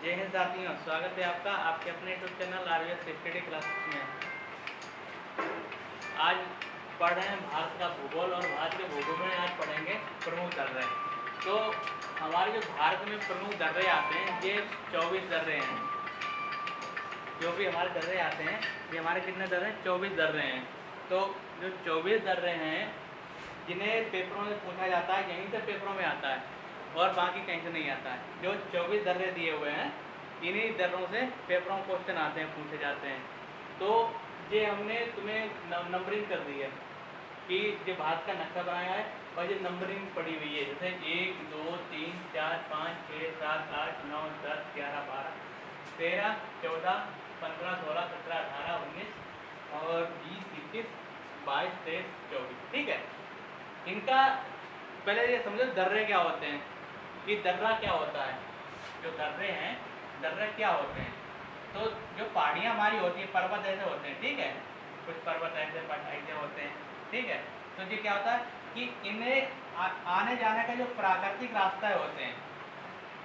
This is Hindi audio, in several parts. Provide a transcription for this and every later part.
जय हिंद साथियों, स्वागत है आपका आपके अपने YouTube channel RVS study classes में। आज पढ़ रहे हैं भारत का भूगोल और भारत के भूगोल में आज पढ़ेंगे प्रमुख दर्रे। तो हमारे जो भारत में प्रमुख दर्रे आते हैं ये 24 दर्रे हैं। जो भी हमारे दर्रे आते हैं ये हमारे कितने दर्रे हैं? 24 दर्रे हैं। तो जो 24 दर्रे हैं जिन्हें पेपरों में पूछा जाता है, यहीं से पेपरों में आता है और बाकी कहीं से नहीं आता है। जो 24 दर्रे दिए हुए हैं इन्हीं दर्रों से पेपरों में क्वेश्चन आते हैं, पूछे जाते हैं। तो ये हमने तुम्हें नंबरिंग कर दी है कि जो भारत का नक्शा बनाया है और ये नंबरिंग पड़ी हुई है, जैसे 1 2 3 4 5 6 7 8 9 10 11 12 13 14 15 16 17 18 19 और 20 21 22 23 24। ठीक है, इनका पहले ये समझो दर्रे क्या होते हैं कि दर्रा क्या होता है। जो दर्रे हैं, दर्रे क्या होते हैं? तो जो पहाड़ियाँ हमारी होती है, पर्वत ऐसे होते हैं, ठीक है, कुछ पर्वत ऐसे ऐसे होते हैं, ठीक है। तो ये क्या होता है कि इन्हें आने जाने का जो प्राकृतिक रास्ते होते हैं,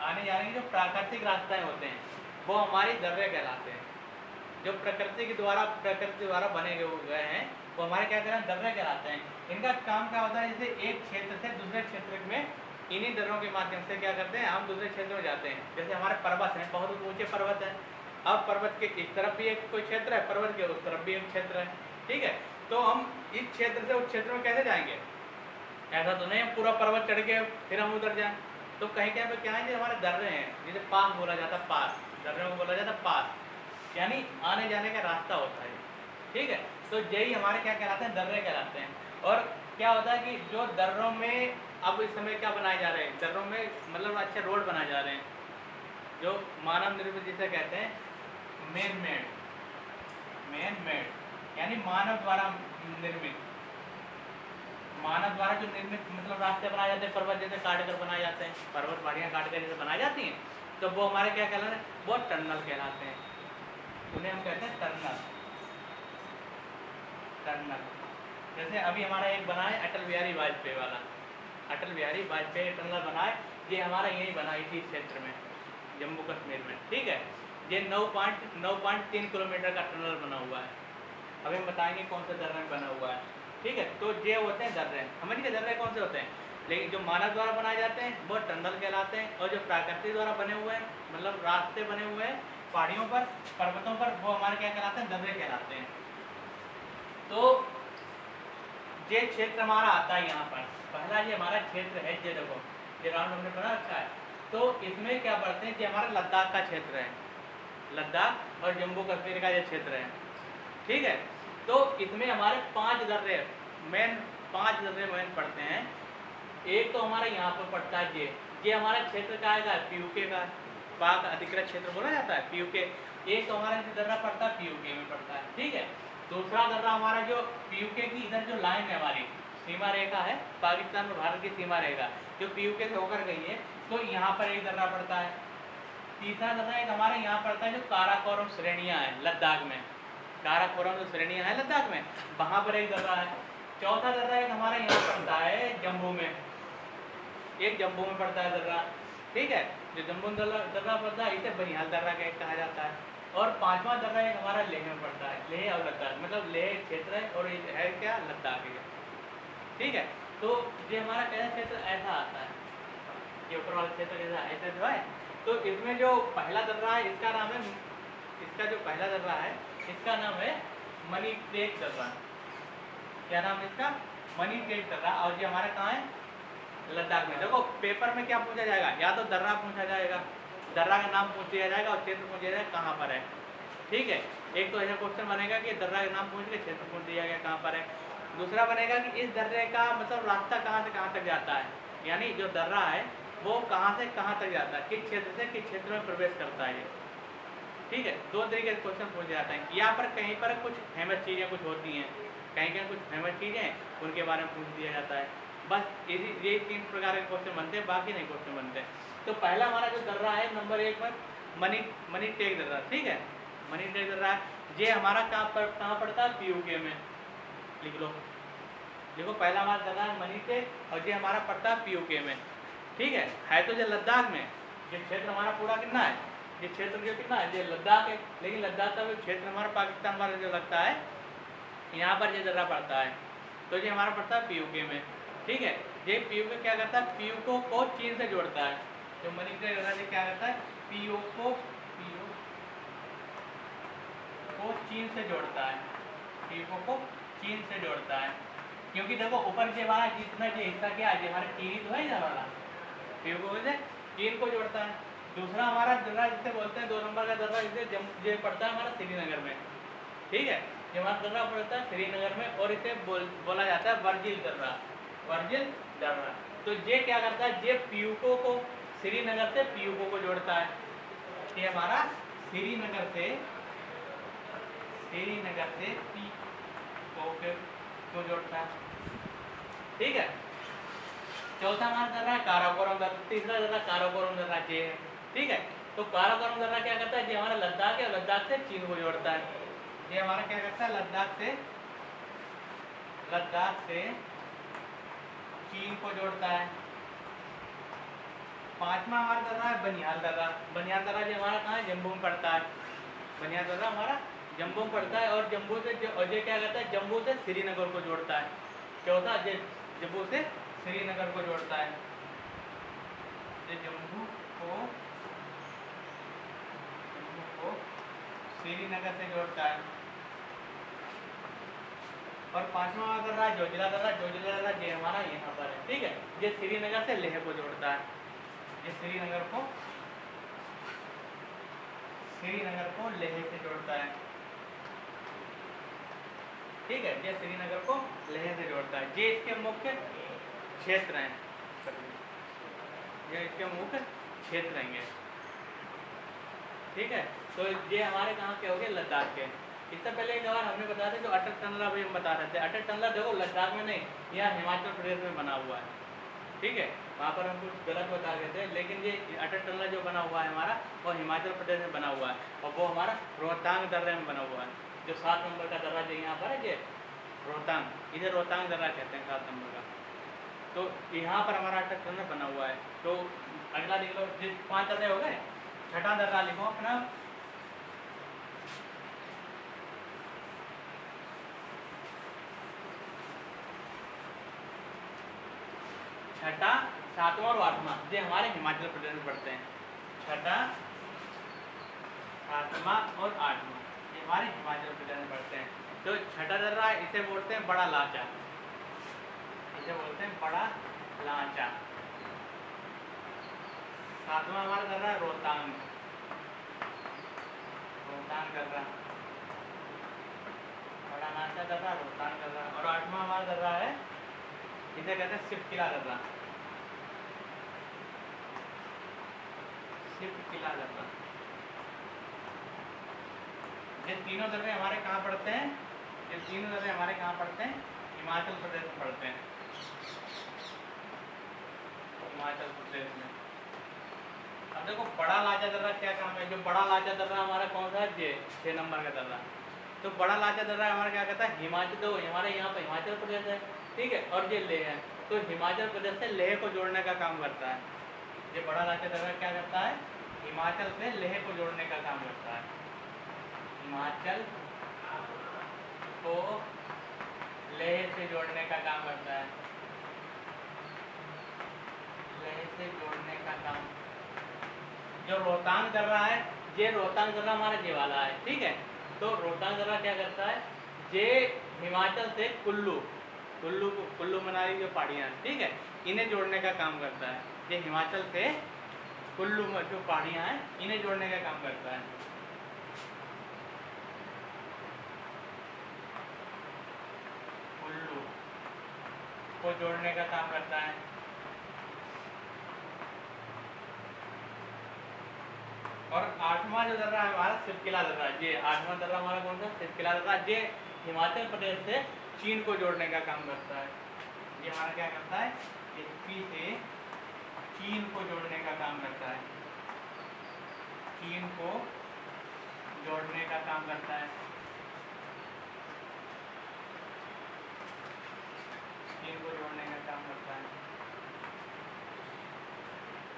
आने जाने के जो प्राकृतिक रास्ते होते हैं वो हमारी दर्रे कहलाते हैं। जो प्रकृति द्वारा बने हुए हैं वो हमारे क्या कहते हैं? दर्रे कहलाते हैं। इनका काम क्या होता है, जैसे एक क्षेत्र से दूसरे क्षेत्र में इन्हीं दर्रों के माध्यम से क्या करते हैं, हम दूसरे क्षेत्र में जाते हैं। जैसे हमारे पर्वत हैं, बहुत ऊंचे पर्वत हैं। अब पर्वत के इस तरफ भी एक कोई क्षेत्र है, पर्वत के उस तरफ भी एक क्षेत्र है, ठीक है। तो हम इस क्षेत्र से उस क्षेत्र में कैसे जाएंगे? ऐसा तो नहीं पूरा पर्वत चढ़ के फिर हम उधर जाएं। तो कहीं कहीं पर क्या है, हमारे दर्रे हैं, जिसे पास बोला जाता है, पास, दर्रे को बोला जाता है पास, यानी आने जाने का रास्ता होता है, ठीक है। तो यही हमारे क्या कहलाते हैं? दर्रे कहलाते हैं। और क्या होता है कि जो दर्रों में अब इस समय क्या बनाए जा रहे हैं, दर्रों में मतलब अच्छे रोड बनाए जा रहे हैं, जो मानव निर्मित जिसे कहते हैं मैन मेड, यानी मानव द्वारा निर्मित, मानव द्वारा जो निर्मित मतलब रास्ते बनाए जाते हैं, पर्वत जैसे काट कर बनाए जाते हैं, पर्वत पहाड़ियाँ काट कर जैसे बनाई जाती हैं, तो वो हमारे क्या कहलाते हैं? वो टनल कहलाते हैं। उन्हें हम कहते हैं टनल। जैसे अभी हमारा एक बना है अटल बिहारी वाजपेयी वाला, अटल बिहारी वाजपेयी टनल बना है, ये हमारा यही बना इसी क्षेत्र में, जम्मू कश्मीर में, ठीक है। ये 9.3 किलोमीटर का टनल बना हुआ है। अब हम बताएंगे कौन से दर्रे में बना हुआ है, ठीक है। तो ये होते हैं दर्रे। समझ गए दर्रे कौन से होते हैं? लेकिन जो मानव द्वारा बनाए जाते हैं वो टनल कहलाते हैं, और जो प्राकृतिक द्वारा बने हुए हैं, मतलब रास्ते बने हुए हैं पहाड़ियों पर, पर्वतों पर, वो हमारे क्या कहलाते हैं? दर्रे कहलाते हैं। तो ये क्षेत्र हमारा आता है यहाँ पर, पहला ये हमारा क्षेत्र है, ये देखो ये राउंड हमने बना रखा है। तो इसमें क्या पढ़ते हैं कि हमारा लद्दाख का क्षेत्र है, लद्दाख और जम्मू कश्मीर का ये क्षेत्र है, ठीक है। तो इसमें हमारे 5 दर्रे मेन पड़ते हैं। एक तो हमारा यहाँ पर पड़ता है ये हमारा क्षेत्र का आएगा पीयूके का, पाक अधिकृत क्षेत्र बोला जाता है, पीयूके। एक तो हमारा दर्रा पड़ता है पीयूके में पड़ता है, ठीक है। दूसरा दर्रा हमारा जो पीयूके की इधर जो लाइन है, हमारी सीमा रेखा है, पाकिस्तान और भारत की सीमा रेखा जो पीयूके से होकर गई है, तो यहाँ पर एक दर्रा पड़ता है। तीसरा दर्रा एक हमारे यहाँ पड़ता है जो काराकोरम श्रेणियाँ हैं लद्दाख में, काराकोरम जो श्रेणियाँ हैं लद्दाख में, वहाँ पर एक दर्रा है। चौथा दर्रा एक हमारा यहाँ पड़ता है जम्मू में, एक जम्मू में पड़ता है दर्रा, ठीक है। जो जम्मू दर्रा पड़ता है इसे बनिहाल दर्रा कहा जाता है। और 5वां दर्रा एक हमारा लेह में पड़ता है, लेह और लद्दाख, मतलब लेह क्षेत्र है और ये है क्या? लद्दाख है, ठीक है। तो ये हमारा कैसा क्षेत्र ऐसा आता है, ये ऊपर वाला क्षेत्र कैसा ऐसा जो है। तो इसमें जो पहला दर्रा है इसका नाम है, इसका जो पहला दर्रा है इसका नाम है मणिटेक दर्रा। क्या नाम है इसका? मणिटेक दर्रा। और ये हमारा कहाँ है? लद्दाख में। देखो पेपर में क्या पूछा जाएगा, या तो दर्रा पूछा जाएगा, दर्रा का नाम पूछ दिया जाएगा और क्षेत्र पूछ दिया जाएगा कहाँ पर है, ठीक है। एक तो ऐसा क्वेश्चन बनेगा कि दर्रा का नाम पूछ के क्षेत्र पूछ दिया गया कहाँ पर है। दूसरा बनेगा कि इस दर्रे का मतलब रास्ता कहाँ से कहाँ तक जाता है, यानी जो दर्रा है वो कहाँ से कहाँ तक जाता है, किस क्षेत्र से किस क्षेत्र में प्रवेश करता है, ठीक है। 2 तरीके से क्वेश्चन पूछ जाते हैं। यहाँ पर कहीं पर कुछ फेमस चीज़ें कुछ होती हैं, कहीं कहीं कुछ फेमस चीज़ें उनके बारे में पूछ दिया जाता है। बस यही 3 प्रकार के क्वेश्चन बनते हैं, बाकी नहीं क्वेश्चन बनते। तो पहला हमारा जो दर्रा है नंबर 1 पर मणिटेक दर्रा, ठीक है। मणिटेक दर्रा ये हमारा कहाँ पड़ता है? पीयूके में, लिख लो। देखो पहला हमारा दर्रा है मणिटेक और ये हमारा पड़ता है पीयूके में, ठीक है। तो जो लद्दाख में ये क्षेत्र हमारा पूरा कितना है? ये क्षेत्र जो कितना है, ये लद्दाख है, लेकिन लद्दाख का क्षेत्र हमारा पाकिस्तान वाला जो लगता है, यहाँ पर ये दर्रा पड़ता है, तो ये हमारा पड़ता है पीयूके में। ठीक है, ये पीयूके क्या करता है, पीयूको को चीन से जोड़ता है। जो मणिपुर दर्रा ये क्या करता है, पीयूको को चीन से जोड़ता है, पीयूको को चीन से जोड़ता है। क्योंकि देखो ऊपर के हमारा जितना ये हिस्सा क्या है, हमारे चीनी तो है इधर वाला, पीयूको से चीन को जोड़ता है। दूसरा हमारा दर्रा जिसे बोलते हैं 2 नंबर का दर्रा, जिसे ये पड़ता है हमारा श्रीनगर में। ठीक है, ये हमारा दर्रा पड़ता है श्रीनगर में, और इसे बोला जाता है वर्जिल दर्रा, वर्जिल दर्रा। तो ये क्या करता है, ये पीयूको को श्रीनगर से पीयूको को जोड़ता है। ये हमारा श्रीनगर से पीयूको को जोड़ता है। ठीक है, चौथा हमारा दर्रा है काराकोरम दर्रा, तीसरा दर्रा काराकोरम दर्रा ये है। ठीक है, तो काराकोरम दर्रा क्या करता है, ये हमारा लद्दाख है, लद्दाख से चीन को जोड़ता है। ये हमारा क्या करता है, लद्दाख से चीन को जोड़ता है। पांचवा हमारा दर्रा है बनिहाल दर्रा। बनिहाल दर्रा जो हमारा कहाँ है, जम्मू में पड़ता है। बनिहाल दर्रा हमारा जम्मू में पड़ता है, और जम्मू से ये क्या करता है, जम्मू से श्रीनगर को जोड़ता है। चौथा ये जम्मू से श्रीनगर को जोड़ता है, ये जम्मू को श्रीनगर से जोड़ता है। और पांचवा दर्रा जोजिला दर्रा, जोजिला दर्रा ये हमारा यहाँ पर है। ठीक है, ये श्रीनगर से लेह को जोड़ता है, ये श्रीनगर को लेह से जोड़ता है। ठीक है, ये श्रीनगर को लेह से जोड़ता है। ये इसके मुख्य क्षेत्र हैं, ये इसके मुख्य क्षेत्र हैं। ठीक है, तो ये हमारे कहाँ के हो गए, लद्दाख के। इससे पहले एक बार हमने बताया था जो अटल टनल अभी हम बता रहे थे, अटल टनल देखो लद्दाख में नहीं, यहाँ हिमाचल प्रदेश में बना हुआ है। ठीक है, वहाँ पर हम कुछ गलत बता गए थे, लेकिन ये अटल टनल जो बना हुआ है हमारा, वो हिमाचल प्रदेश में बना हुआ है, और वो हमारा रोहतांग दर्रे में बना हुआ है। जो 7 नंबर का दर्रा जो यहाँ पर है, ये रोहतांग, इधर रोहतांग दर्रा कहते हैं 7 नंबर का। तो यहाँ पर हमारा अटल टनल बना हुआ है। तो अगला लिख लो, जिस 5 दर्रे हो गए, छठा दर्रा लिखो अपना, छठा, 7वां और 8वां, ये हमारे हिमाचल प्रदेश में पड़ते हैं। छठा, 7वां और 8वां ये हमारे हिमाचल प्रदेश में पड़ते हैं। तो छठा दर्रा इसे बोलते हैं बड़ा लाचा, इसे बोलते हैं बड़ा लाचा। 7वां हमारा दर्रा रोहतांग, रोहतांग दर्रा, बड़ा लाचा दर्रा, रोहतांग दर्रा। और 8वां हमारा दर्रा है, इसे कहते हैं शिवकिला दर्रा, शिवकिला दर्रा। ये तीनों दर्रे हमारे कहाँ पड़ते हैं, ये तीनों दर्रे हमारे कहाँ पड़ते हैं, हिमाचल प्रदेश में पड़ते हैं, हिमाचल प्रदेश में। अब देखो बड़ा लाचा दर्रा क्या काम है, जो बड़ा लाचा दर्रा हमारा कौन सा है, ये 6 नंबर का दर्रा। तो बड़ा लाचा दर्रा हमारा क्या कहता है, हिमाचल, तो हमारे यहाँ पर हिमाचल प्रदेश है। ठीक है, और ये लेह है, तो हिमाचल प्रदेश से लेह को जोड़ने का काम करता है। ये बड़ा लाचा दर्रा क्या करता है, हिमाचल से लेह को जोड़ने का काम करता है, हिमाचल को लेह से जोड़ने का काम करता है, लेह से जोड़ने का काम। जो रोहतांग दर्रा है, ये रोहतांग दर्रा हमारा ये वाला है। ठीक है, तो रोहतांग दर्रा क्या करता है, ये हिमाचल से कुल्लू मनाली जो पहाड़ियाँ, ठीक है, इन्हें जोड़ने का काम करता है। ये हिमाचल से कुल्लू जो पहाड़ियाँ हैं, इन्हें जोड़ने का काम करता है। कुल्लू को जोड़ने का काम करता है। और 8वां जो दर्रा है हमारा शिवकिला दर्रा, ये 8वां दर्रा हमारा कौन सा, शिवकिला दर्रा। ये हिमाचल प्रदेश से चीन को जोड़ने का काम करता है। ये हमारा क्या करता है, एचपी से चीन को जोड़ने का काम करता है, चीन को जोड़ने का काम करता है, चीन को जोड़ने का काम करता है।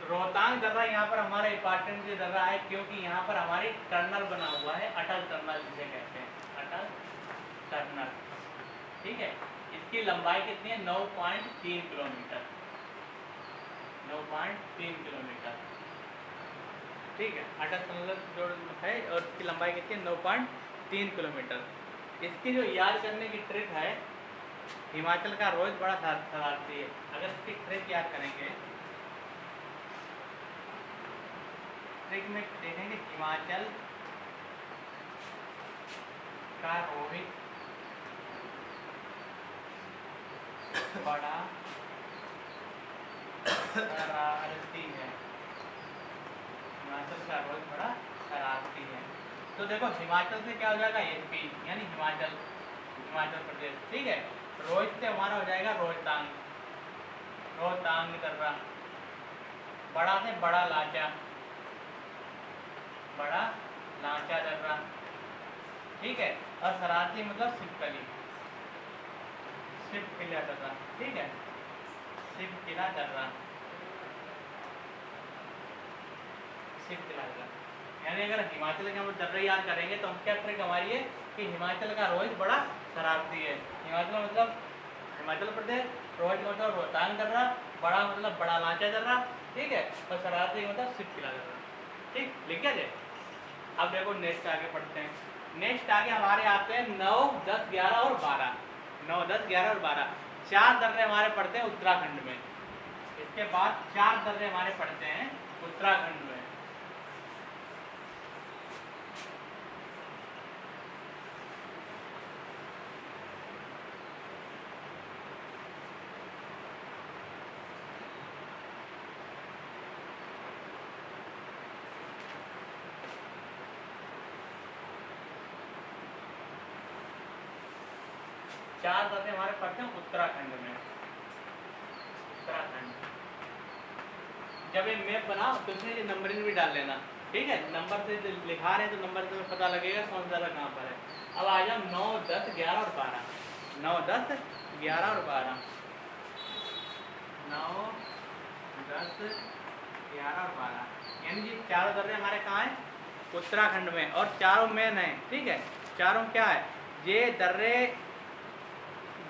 रोहतांग दर्रा यहाँ पर हमारा इंपॉर्टेंट दर्रा है, क्योंकि यहाँ पर हमारी टनल बना हुआ है, अटल टनल जिसे कहते हैं, अटल टनल। ठीक है, इसकी लंबाई कितनी है? 9.3 किलोमीटर, 9.3 किलोमीटर। ठीक है, अटल टनल जो है और इसकी लंबाई कितनी है? 9.3 किलोमीटर। इसकी जो याद करने की ट्रिक है, हिमाचल का रोज बड़ा शरारती है। अगर इसकी ट्रिक याद करेंगे, ट्रिक में देखेंगे हिमाचल का रोहित बड़ा शरारती है, हिमाचल का रोज बड़ा शरारती है। तो देखो हिमाचल से क्या हो जाएगा? एमपी, यानी हिमाचल, हिमाचल प्रदेश। ठीक है, रोहित से हमारा हो जाएगा रोहतांग, रोहतांग दर्रा। बड़ा से बड़ा लाचा, बड़ा लाचा दर्रा। ठीक है, और शरारती मतलब सिपकली, सिपकिला दर्रा। ठीक है, सिपकिला दर्रा, सिपकिला दर्रा। यानी अगर हिमाचल के हम दर्रे याद करेंगे तो हम क्या ट्रिक हमारी है कि हिमाचल का रोहित बड़ा शरारती है। हिमाचल मतलब हिमाचल प्रदेश, रोहित मतलब रोहतांग दर्रा, बड़ा मतलब बड़ा लाचा दर्रा। ठीक है, और शरारती मतलब सिपकिला दर्रा। ठीक, लिख गया जाए। अब देखो नेक्स्ट आगे पढ़ते हैं। नेक्स्ट आगे हमारे आते हैं 9, 10, 11 और 12। 9, 10, 11 और 12 चार दर्रे हमारे पढ़ते हैं उत्तराखंड में। इसके बाद 4 दर्रे हमारे पढ़ते हैं उत्तराखंड में। चार दर्रे हमारे पढ़ते हैं उत्तराखंड में। उत्तराखंड जब ये मैप बनाओ तो उसमें ये नंबरिंग भी डाल लेना। ठीक है, नंबर से लिखा रहे हैं तो नंबर से पता लगेगा कौन सा दर्रा कहाँ पर है। अब आ जाओ 9, 10, 11 और 12। 9, 10, 11 और 12। 9, 10, 11 और 12 यानी कि चारों दर्रे हमारे कहाँ हैं? उत्तराखंड में। और चारों मेन हैं। ठीक है, चारों क्या है? ये दर्रे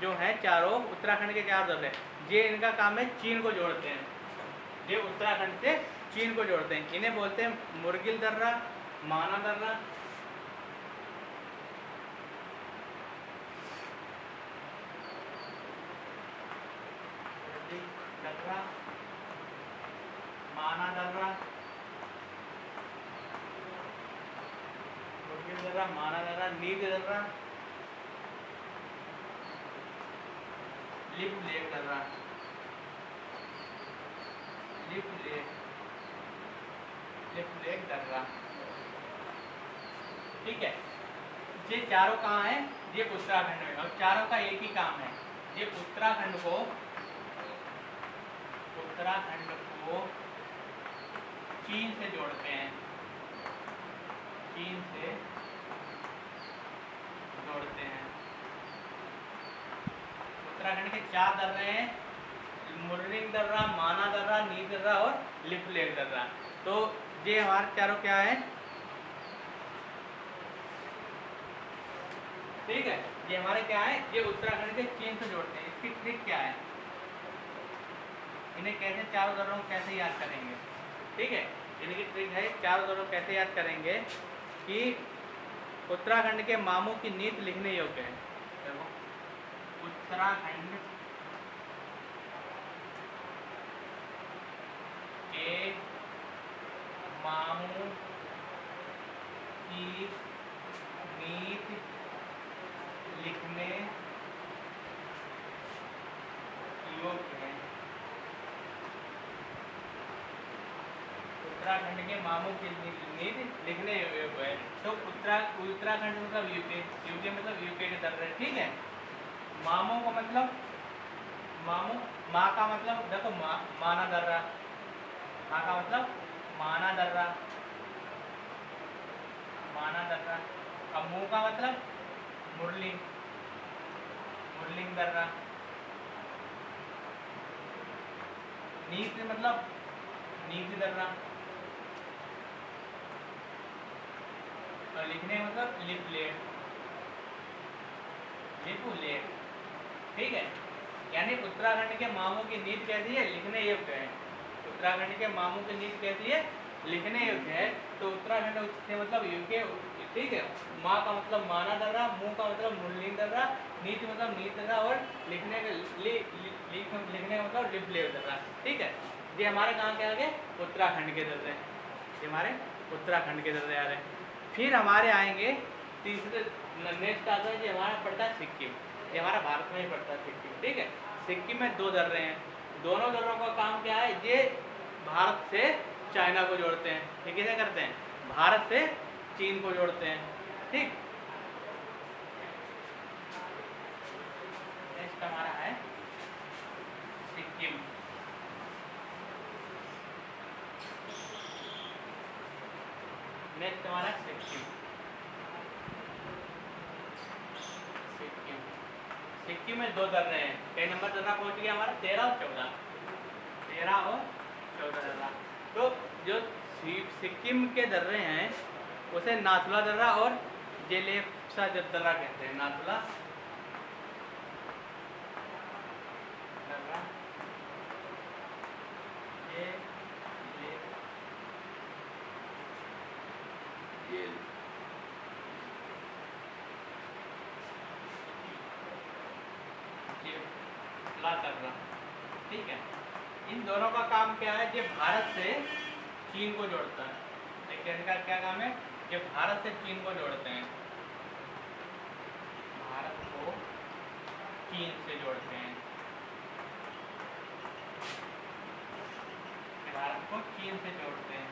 जो है चारों उत्तराखंड के 4 दर्रे, ये इनका काम है चीन को जोड़ते हैं। ये उत्तराखंड से चीन को जोड़ते हैं। इन्हें बोलते हैं मुर्गिल दर्रा, माना दर्रा, दर्रा, माना दर्रा, मुर्गिल दर्रा, माना दर्रा, नीद दर्रा, लिप लेक दर्रा, लिप लेक दर्रा। ठीक है, ये चारों कहाँ हैं? ये उत्तराखंड में। और चारों का एक ही काम है, ये उत्तराखंड को चीन से जोड़ते हैं, चीन से जोड़ते हैं। उत्तराखंड के 4 दर्रे हैं, मुर्रिंग दर्रा, माना दर्रा, नीद दर्रा और लिप लेक दर्रा। तो ये हमारे चारों क्या है? ठीक है, ये हमारे क्या है? ये उत्तराखंड के चीन से जोड़ते हैं। इसकी ट्रिक क्या है? इन्हें कैसे चारों दर्रों को कैसे याद करेंगे? ठीक है, इनकी ट्रिक है चारों दर्रों को कैसे याद करेंगे कि उत्तराखंड के मामू की नीति लिखने योग्य है। देखो, उत्तराखंड के मामू की नीति लिखने योग्य है। उत्तराखंड के मामू की नीति लिखने योग्य है। तो उत्तराखंड मतलब यूपी, यूपी मतलब यूपी के दर्रे। ठीक है, मामू का मतलब मामू, माँ का मतलब देखो माना दर्रा, माँ का मतलब माना दर्रा, माना दर्रा। अब मुँह का मतलब मुरली, मुरलिंग दर्रा। नीत मतलब नीति दर्रा, और लिखने का मतलब लिपलेट, लिपुलेट, ठीक है। यानी उत्तराखंड के मामू की नीति कैसी है, लिखने योग्य है। उत्तराखंड के मामू की नीति कैसी है, लिखने योग्य है। तो उत्तराखंड से मतलब योग्य, ठीक है। माँ का मतलब माना दर्रा, मुँह का मतलब मुरलीन दर्रा, नीति मतलब नीत दर्रा, और लिखने का लिखने का मतलब लिपलेट दर्रा, ठीक है। ये हमारे कहाँ के आगे, उत्तराखंड के दर्रे, ये हमारे उत्तराखंड के दर्रे आ रहे हैं। फिर हमारे आएंगे तीसरे, नेक्स्ट आता है, ये हमारा पड़ता है सिक्किम, ये हमारा भारत में ही पड़ता है सिक्किम, ठीक है। सिक्किम में 2 दर्रे हैं, दोनों दर्रों का काम क्या है, ये भारत से चाइना को जोड़ते हैं। ये कैसे करते हैं, भारत से चीन को जोड़ते हैं, ठीक। नेक्स्ट हमारा है सिक्किम, नेक्स्ट हमारा सिक्किम। सिक्किम में 2 दर्रे हैं, कई नंबर दर्रा पहुंच गया हमारा, 13 और 14, 13 और 14 दर्रा। तो जो सिक्किम के दर्रे हैं उसे नाथुला दर्रा और जेलेप्सा दर्रा कहते हैं। नाथुला दर्रा, दर्रा, ठीक है। इन दोनों का काम क्या है, ये भारत से चीन को जोड़ता है। देखिए इनका क्या काम है, ये भारत से चीन को जोड़ते हैं, भारत को चीन से जोड़ते हैं, भारत को चीन से जोड़ते हैं,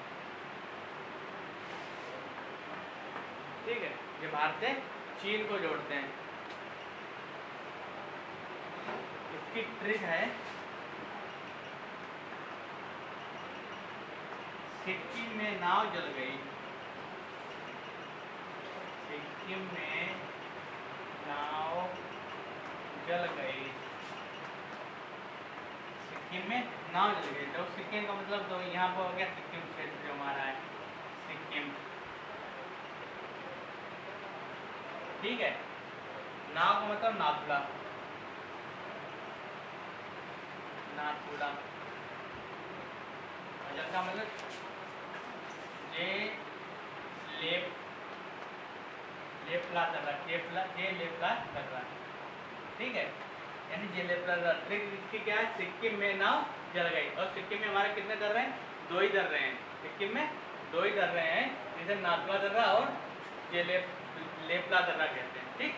ठीक है। ये भारत से चीन को जोड़ते हैं। इसकी ट्रिक है, सिक्किम में नाव जल गई, सिक्किम में नाव जल गई, सिक्किम में नाव जल गई। तो सिक्किम का मतलब तो यहाँ पर हो गया सिक्किम क्षेत्र जो हमारा है, सिक्किम, ठीक है। नाव का मतलब नाथुला, नाथुला, जल का मतलब लेपला दर्रा, लेपला दर्रा, ठीक है। यानी जे लेपला दर्रा। ट्रिक इसकी क्या है, सिक्किम में नाव जल गई, और सिक्किम में हमारे कितने दर्रे हैं, 2 ही दर्रे हैं, सिक्किम में 2 ही दर्रे हैं, जिसे नाथुला दर्रा और जे लेपला दर्रा कहते हैं, ठीक।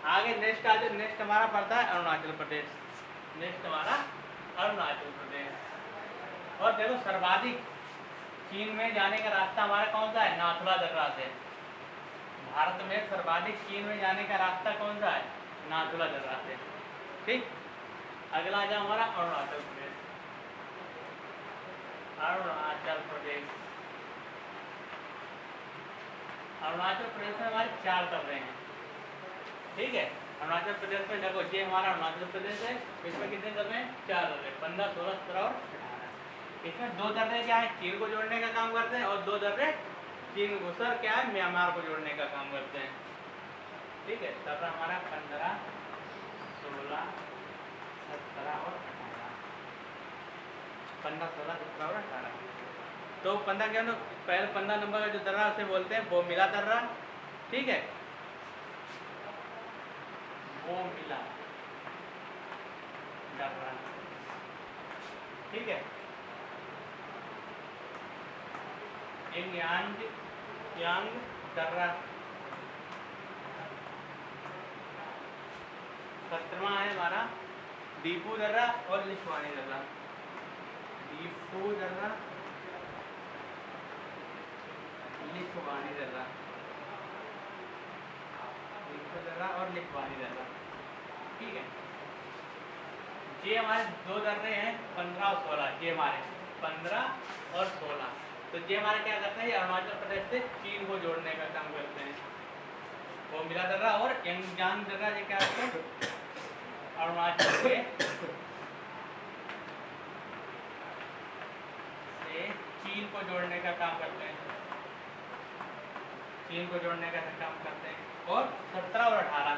आगे नेक्स्ट आ जाए, नेक्स्ट हमारा पड़ता है अरुणाचल प्रदेश, नेक्स्ट हमारा अरुणाचल प्रदेश। और देखो सर्वाधिक चीन में जाने का रास्ता हमारा कौन सा है, नाथुला दर्रा से। भारत में सर्वाधिक चीन में जाने का रास्ता कौन सा है, नाथुला दर्रा से, ठीक। अगला आ जाए हमारा अरुणाचल प्रदेश, अरुणाचल प्रदेश, अरुणाचल प्रदेश में हमारे 4 दर्रे हैं, ठीक है। अरुणाचल प्रदेश में देखो ये हमारा अरुणाचल प्रदेश है, इसमें कितने दर्रे हैं, 4 दर्रे, 15, 16, 17 और 18। इसमें 2 दर्रे क्या है, चीन को जोड़ने का काम करते हैं, और 2 दर्रे चीन घुसर क्या है, म्यांमार को जोड़ने का काम करते हैं, ठीक है। दर्रा हमारा 15, 16, 17 और 18, 15, 16, 17 और 18। तो 15 क्या, पहले 15 नंबर का जो दर्रा उसे बोलते हैं वो मिला दर्रा, ठीक है, वो मिला दर्रा, ठीक है। यांग दर्रा, 17वां है हमारा दीपू दर्रा और लिखवानी दर्रा, दीपू दर्रा, लिखवानी दर्रा, दीपू दर्रा और लिखवानी दर्रा, ठीक है। ये हमारे 2 दर्रे हैं, 15 और 16, ये हमारे 15 और 16। तो ये हमारे क्या करते हैं, अरुणाचल प्रदेश से चीन को जोड़ने का काम करते हैं, वो मिला दर्रा और यांग दर्रा, ये क्या करते हैं, अरुणाचल के चीन को जोड़ने का काम करते हैं, चीन को जोड़ने का काम करते हैं। और 17 और 18,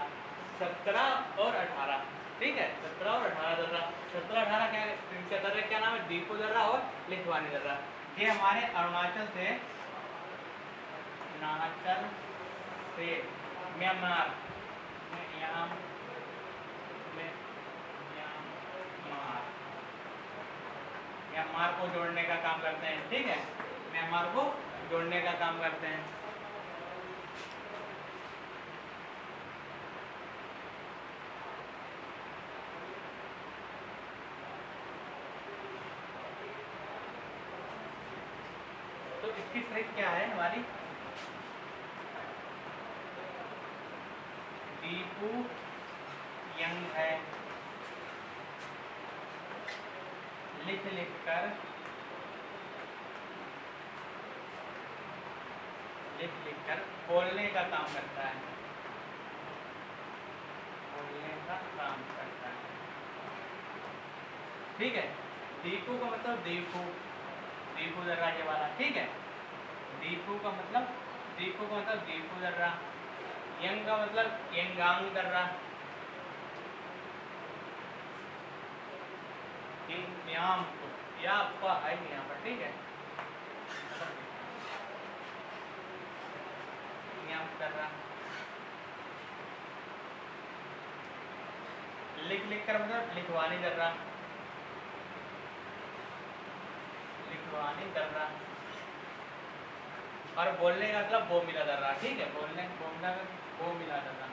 17 और 18, ठीक है, 17 और 18 दर्रा। 17 18 क्या दर्रे, क्या नाम है, दीपू दर्रा और लिथुआनी दर्रा। ये हमारे अरुणाचल से म्यांमार म्यांमार को जोड़ने का काम करते हैं, ठीक है, म्यांमार को जोड़ने का काम करते हैं। तो इसकी ट्रिक क्या है हमारी, दीपू यंग है, लिख कर बोलने का काम करता है, बोलने का काम करता है, ठीक है। दीपू का मतलब दीपू, दीपू दर्रा ये वाला, ठीक है। दीपू का मतलब दीपू दर्रा। यंग का मतलब यंगांग दर्रा। या आपका है यहाँ पर, ठीक है, दर्रा। लिख कर मतलब लिखवानी दर्रा, लिखवानी दर्रा। और बोलने का मतलब वो मिला दर्रा, ठीक है, बोलने बोलना वो मिला दर्रा,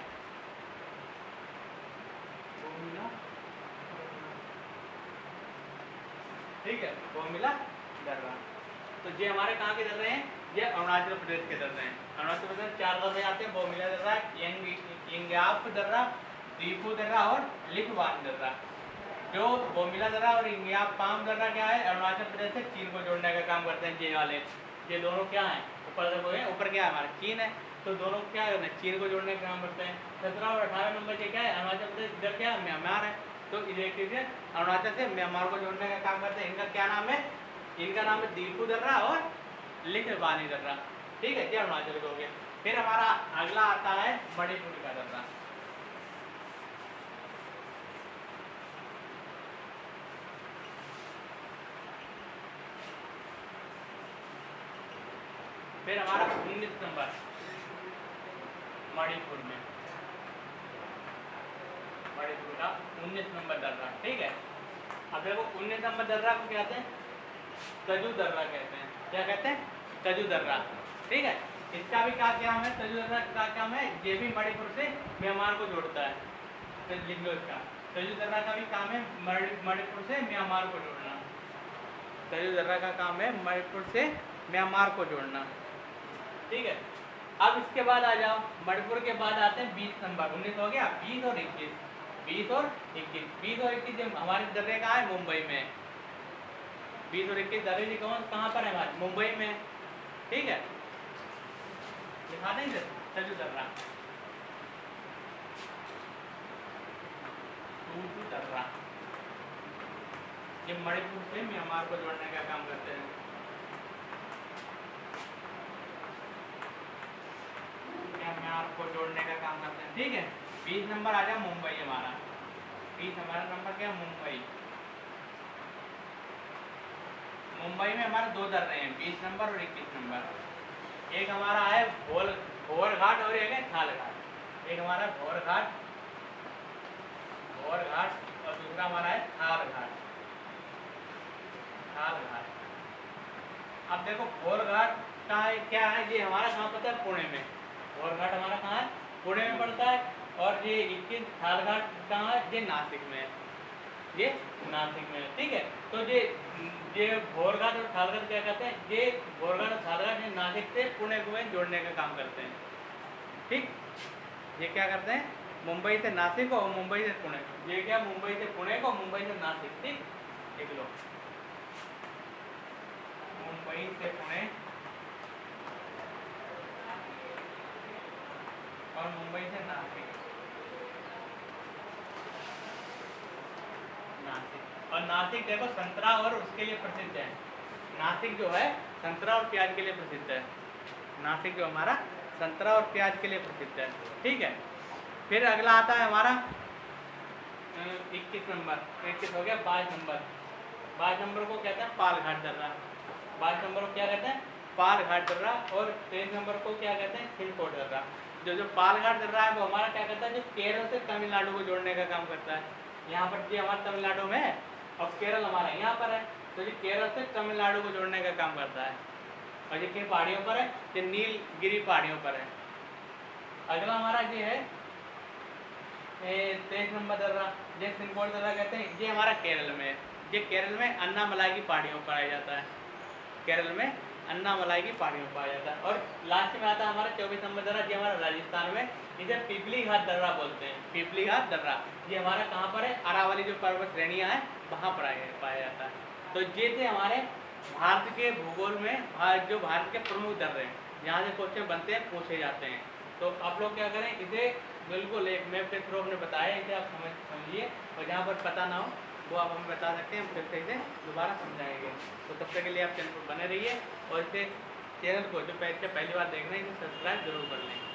वो मिला, ठीक है, वो मिला दर्रा। तो ये हमारे कहाँ के दर्रे हैं, ये अरुणाचल प्रदेश के दर्रे हैं। अरुणाचल प्रदेश 4 दर्रे आते हैं, वो मिला दर्रा, यंग्याप दर्रा, दीपू दर्रा और लिखवान दर्रा। जो वो मिला दर्रा और यंग्याप पाम दर्रा क्या है, अरुणाचल प्रदेश से चीन को जोड़ने का काम करते हैं। ये वाले, ये दोनों क्या है, ऊपर देखो है, ऊपर क्या है हमारा चीन है, तो दोनों क्या है, चीन को जोड़ने का काम करते हैं। 17 और 18 नंबर ये क्या है, अरुणाचल प्रदेश, इधर क्या है, म्यांमार है, तो इधर अरुणाचल से म्यांमार को जोड़ने का काम करते हैं। इनका क्या नाम है, इनका नाम है दीपू दर्रा और लिखवानी दर्रा, ठीक है, ये अरुणाचल हो गया। फिर हमारा अगला आता है मणिपुर का दर्रा। फिर हमारा 19 नंबर मणिपुर में, मणिपुर का 19 नंबर दर्रा, ठीक है। अब देखो 19 नंबर दर्रा को क्या कहते हैं, तजु दर्रा कहते हैं। क्या कहते हैं, तजु दर्रा, ठीक है। इसका भी क्या काम है, तजु दर्रा का काम है, ये भी मणिपुर से म्यांमार को जोड़ता है, तो लिख लो इसका। तजु दर्रा का भी काम है मणिपुर से म्यांमार को जोड़ना, तजु दर्रा का काम है मणिपुर से म्यांमार को जोड़ना, ठीक है। अब इसके बाद आ जाओ, मणिपुर के बाद आते हैं 20 नंबर, 19 हो गया, 20 और 21, 20 और 21, 20 और 21 हमारे दर्रे कहाँ है, मुंबई में। 20 और 21 दर्रे जी कहाँ पर है हमारे, मुंबई में, ठीक है। दिखा देंगे तजु दर्रा, तजु दर्रा, ये मणिपुर से म्यांमार को जोड़ने का काम करते हैं। म्यांमार को जोड़ने का काम करते हैं, ठीक है। 20 नंबर आ जाए मुंबई हमारा, 20 हमारा नंबर क्या, मुंबई। मुंबई में हमारे 2 दर्रे हैं, 20 नंबर और 21 नंबर। एक हमारा है भोर घाट और एक है थाल घाट। एक हमारा भोर घाट और दूसरा हमारा है थाल घाट, थाल घाट। अब देखो भोर घाट का क्या है, ये हमारा कहाँ पड़ता है, पुणे में। भोर घाट हमारा कहाँ है, पुणे में पड़ता है। और ये 21 थाल घाट कहाँ है, ये नासिक में है, ये नासिक में है, ठीक है। तो ये भोर घाट और थाल घाट क्या कहते हैं, ये भोर घाट और थाल घाट नासिक से पुणे को जोड़ने का काम करते हैं, ठीक। ये क्या करते हैं, मुंबई से नासिक और मुंबई से पुणे, ये क्या मुंबई से पुणे को, मुंबई से नासिक, ठीक, लिख लो, मुंबई से पुणे और मुंबई से नासिक, नासिक। और नासिक देखो संतरा और उसके लिए प्रसिद्ध है, नासिक जो है संतरा और प्याज के लिए प्रसिद्ध है। नासिक जो हमारा संतरा और प्याज के लिए प्रसिद्ध है। ठीक है, फिर अगला आता है हमारा 21 नंबर। 21 हो गया। 5 नंबर, 5 नंबर को कहते हैं पालघाट दर्रा। 5 नंबर को क्या कहते हैं? पालघाट दर्रा। और 23 नंबर को क्या कहते हैं? सिलकोट दर्रा। जो पालघाट दर्रा है वो हमारा क्या करता है? जो केरल से तमिलनाडु को जोड़ने का काम करता है। यहाँ पर ये हमारा तमिलनाडु में है और केरल हमारा यहाँ पर है, तो ये केरल से तमिलनाडु को जोड़ने का काम करता है। और ये किन पहाड़ियों पर है? ये नीलगिरी पहाड़ियों पर है। अगला हमारा ये है 23 नंबर दर्रा, ये सिलकोट दर्रा कहते हैं। ये हमारा केरल में है। ये केरल में अन्नामलाई की पहाड़ियों पर पाया जाता है। केरल में अन्नामलाई की पहाड़ियों पर पाया जाता है। और लास्ट में आता है हमारा 24 नंबर दर्रा, ये हमारा राजस्थान में, इसे पीपली घाट दर्रा बोलते हैं। पीपली घाट दर्रा ये हमारा कहाँ पर है? अरावली जो पर्वत श्रेणियाँ हैं वहाँ पर पाया जाता है। तो ये थे हमारे भारत के भूगोल में जो भारत के प्रमुख दर्रे हैं, जहाँ से क्वेश्चन बनते हैं, पूछे जाते हैं। तो आप लोग क्या करें, इसे बिल्कुल एक मैप के थ्रू हमने बताया, इसे आप समझिए, और जहाँ पर पता ना हो वो आप हमें बता सकते हैं, हम फिर से इसे दोबारा समझाएंगे। तो तब तक के लिए आप चैनल पर बने रहिए और इसे चैनल को जो पहली बार देख रहे हैं इसे सब्सक्राइब जरूर कर लें।